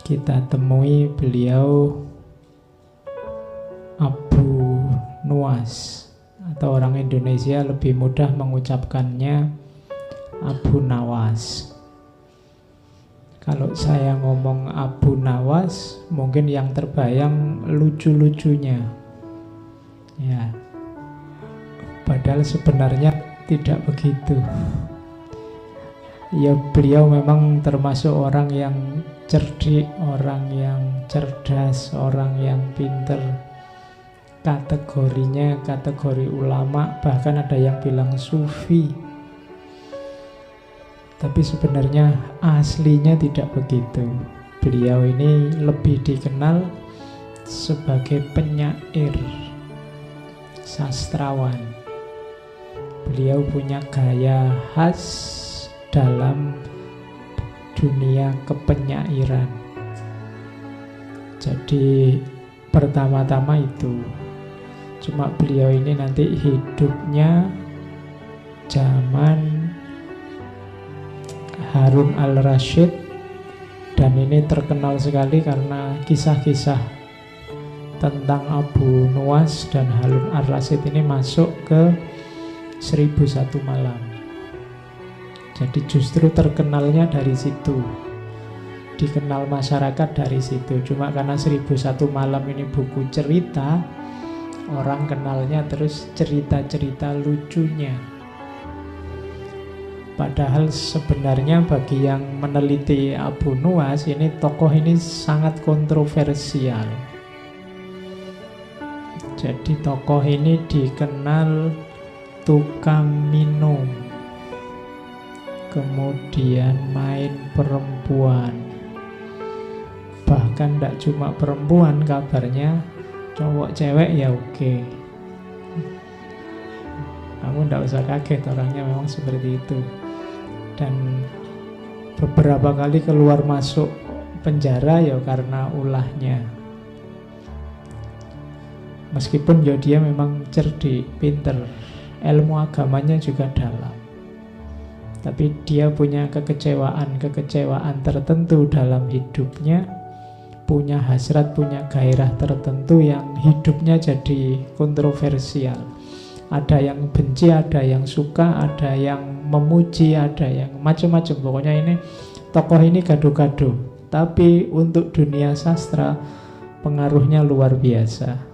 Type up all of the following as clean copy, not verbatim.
kita temui beliau Abu Nuwas, atau orang Indonesia lebih mudah mengucapkannya Abu Nawas. Kalau saya ngomong Abu Nawas, mungkin yang terbayang lucu-lucunya. Ya. Padahal sebenarnya tidak begitu. Ya, beliau memang termasuk orang yang cerdik, orang yang cerdas, orang yang pinter. Kategorinya kategori ulama, bahkan ada yang bilang sufi. Tapi sebenarnya aslinya tidak begitu. Beliau ini lebih dikenal sebagai penyair, sastrawan. Beliau punya gaya khas dalam dunia kepenyairan. Jadi pertama-tama itu, cuma beliau ini nanti hidupnya zaman Harun al-Rasyid, dan ini terkenal sekali karena kisah-kisah tentang Abu Nuwas dan Harun al-Rasyid ini masuk ke 1001 Malam. Jadi justru terkenalnya dari situ, dikenal masyarakat dari situ. Cuma karena 1001 Malam ini buku cerita, orang kenalnya terus cerita-cerita lucunya. Padahal sebenarnya bagi yang meneliti Abu Nuwas, ini tokoh ini sangat kontroversial. Jadi tokoh ini dikenal tukang minum, kemudian main perempuan. Bahkan tidak cuma perempuan kabarnya, cowok cewek ya oke. Kamu tidak usah kaget, orangnya memang seperti itu. Dan beberapa kali keluar masuk penjara ya karena ulahnya. Meskipun ya dia memang cerdik, pinter, ilmu agamanya juga dalam. Tapi dia punya kekecewaan tertentu dalam hidupnya, punya hasrat, punya gairah tertentu yang hidupnya jadi kontroversial. Ada yang benci, ada yang suka, ada yang memuji, ada yang macam-macam. Pokoknya ini tokoh ini gaduh-gaduh. Tapi untuk dunia sastra pengaruhnya luar biasa.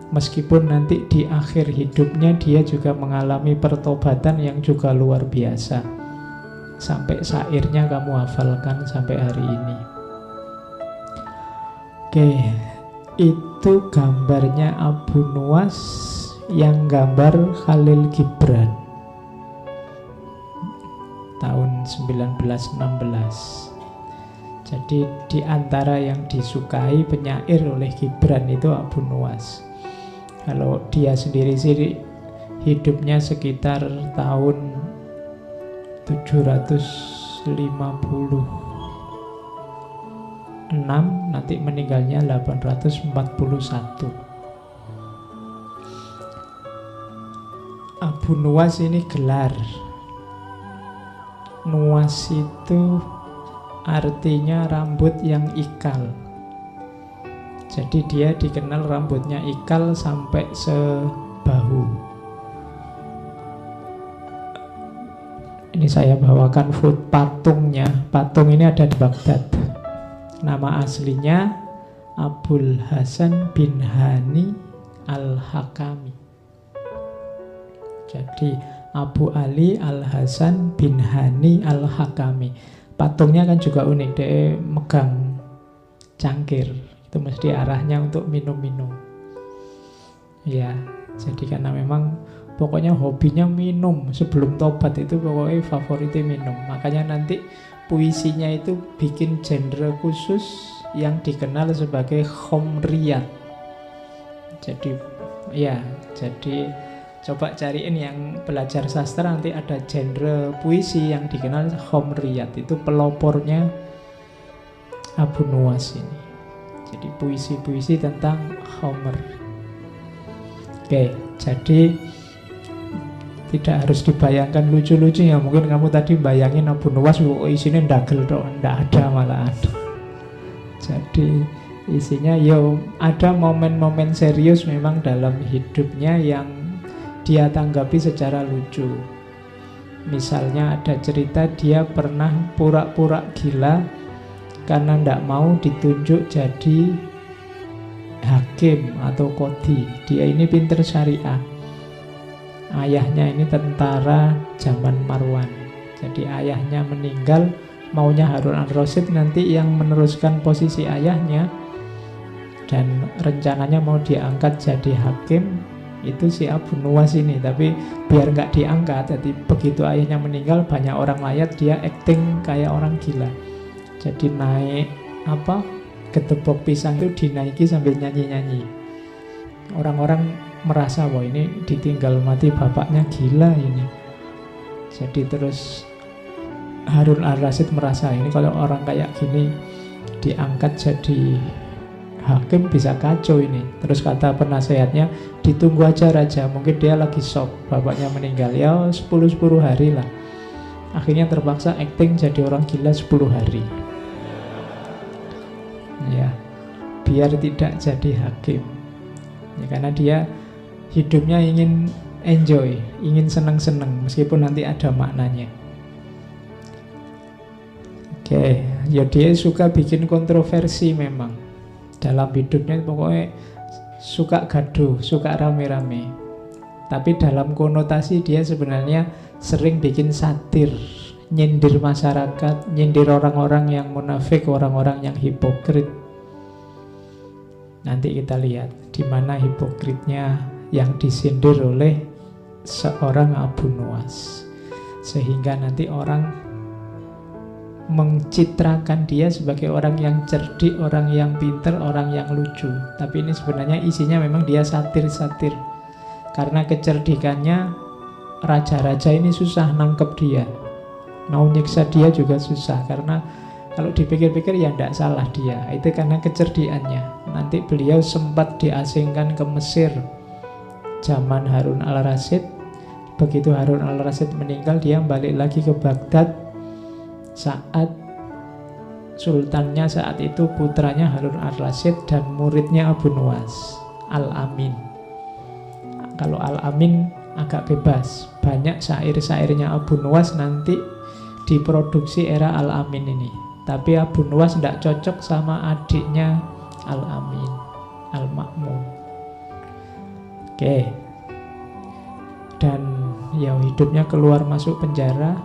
Meskipun nanti di akhir hidupnya dia juga mengalami pertobatan yang juga luar biasa. Sampai syairnya kamu hafalkan sampai hari ini. Oke, itu gambarnya Abu Nuwas, yang gambar Khalil Gibran tahun 1916. Jadi di antara yang disukai penyair oleh Gibran itu Abu Nuwas. Kalau dia sendiri sih hidupnya sekitar tahun 756, nanti meninggalnya 841. Abu Nuwas ini gelar. Nuwas itu artinya rambut yang ikal. Jadi dia dikenal rambutnya ikal sampai sebahu. Ini saya bawakan foto patungnya. Patung ini ada di Baghdad. Nama aslinya Abul Hasan bin Hani al-Hakami. Jadi Abu Ali al-Hasan bin Hani al-Hakami. Patungnya kan juga unik, dia megang cangkir. Itu mesti arahnya untuk minum-minum. Ya, jadi karena memang pokoknya hobinya minum. Sebelum tobat itu pokoknya favoritnya minum. Makanya nanti puisinya itu bikin genre khusus yang dikenal sebagai khomriyat. Jadi ya, jadi coba cariin yang belajar sastra, nanti ada genre puisi yang dikenal khomriyat. Itu pelopornya Abu Nuwas ini. Jadi puisi-puisi tentang khomer. Oke, jadi Tidak harus dibayangkan lucu-lucu ya. Mungkin kamu tadi bayangin Abu Nuwas isinya ndagel dong, ndak ada malahan. Jadi isinya ada momen-momen serius memang dalam hidupnya yang dia tanggapi secara lucu. Misalnya ada cerita dia pernah pura-pura gila karena ndak mau ditunjuk jadi hakim atau qadhi. Dia ini pinter syariah. Ayahnya ini tentara zaman Marwan. Jadi ayahnya meninggal, maunya Harun al-Rasyid nanti yang meneruskan posisi ayahnya, dan rencananya mau diangkat jadi hakim itu si Abu Nuwas ini. Tapi biar nggak diangkat, jadi begitu ayahnya meninggal banyak orang layat, dia acting kayak orang gila. Jadi naik gedebok pisang itu dinaiki sambil nyanyi-nyanyi. Orang-orang merasa bahwa ini ditinggal mati bapaknya, gila ini. Jadi terus Harun al-Rasyid merasa ini kalau orang kayak gini diangkat jadi hakim bisa kacau ini. Terus kata penasehatnya, ditunggu aja raja, mungkin dia lagi shock bapaknya meninggal, ya 10 hari lah. Akhirnya terpaksa acting jadi orang gila 10 hari. Ya, biar tidak jadi hakim. Ya, karena dia hidupnya ingin enjoy, ingin senang-senang meskipun nanti ada maknanya. Oke, ya dia suka bikin kontroversi memang dalam hidupnya, pokoknya suka gaduh, suka rame-rame. Tapi dalam konotasi dia sebenarnya sering bikin satir, nyindir masyarakat, nyindir orang-orang yang munafik, orang-orang yang hipokrit. Nanti kita lihat di mana hipokritnya yang disindir oleh seorang Abu Nuwas, sehingga nanti orang mencitrakan dia sebagai orang yang cerdik, orang yang pinter, orang yang lucu. Tapi ini sebenarnya isinya memang dia satir-satir. Karena kecerdikannya, raja-raja ini susah nangkep dia. Mau nyiksa dia juga susah, karena kalau dipikir-pikir ya tidak salah dia. Itu karena kecerdikannya. Nanti beliau sempat diasingkan ke Mesir zaman Harun al-Rasyid. Begitu Harun al-Rasyid meninggal, dia balik lagi ke Baghdad saat sultannya saat itu putranya Harun al-Rasyid dan muridnya Abu Nuwas, Al-Amin. Kalau Al-Amin agak bebas, banyak syair-syairnya Abu Nuwas nanti diproduksi era Al-Amin ini. Tapi Abu Nuwas tidak cocok sama adiknya Al-Amin, Al-Ma'mun. Oke. Dan ya hidupnya keluar masuk penjara.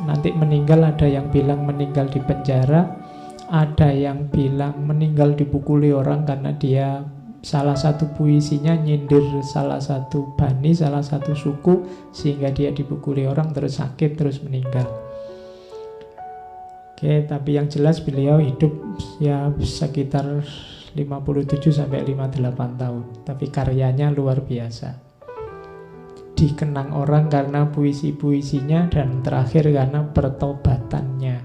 Nanti meninggal, ada yang bilang meninggal di penjara, ada yang bilang meninggal dipukuli orang karena dia salah satu puisinya nyindir salah satu bani, salah satu suku, sehingga dia dipukuli orang terus sakit terus meninggal. Oke, tapi yang jelas beliau hidup ya sekitar 57 sampai 58 tahun. Tapi karyanya luar biasa. Dikenang orang karena puisi-puisinya dan terakhir karena pertobatannya.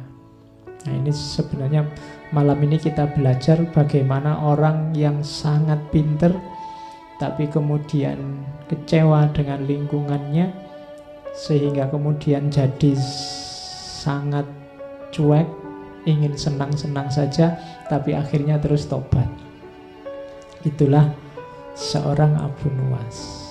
Nah, ini sebenarnya malam ini kita belajar bagaimana orang yang sangat pinter tapi kemudian kecewa dengan lingkungannya sehingga kemudian jadi sangat cuek, ingin senang-senang saja, tapi akhirnya terus tobat. Itulah seorang Abu Nuwas.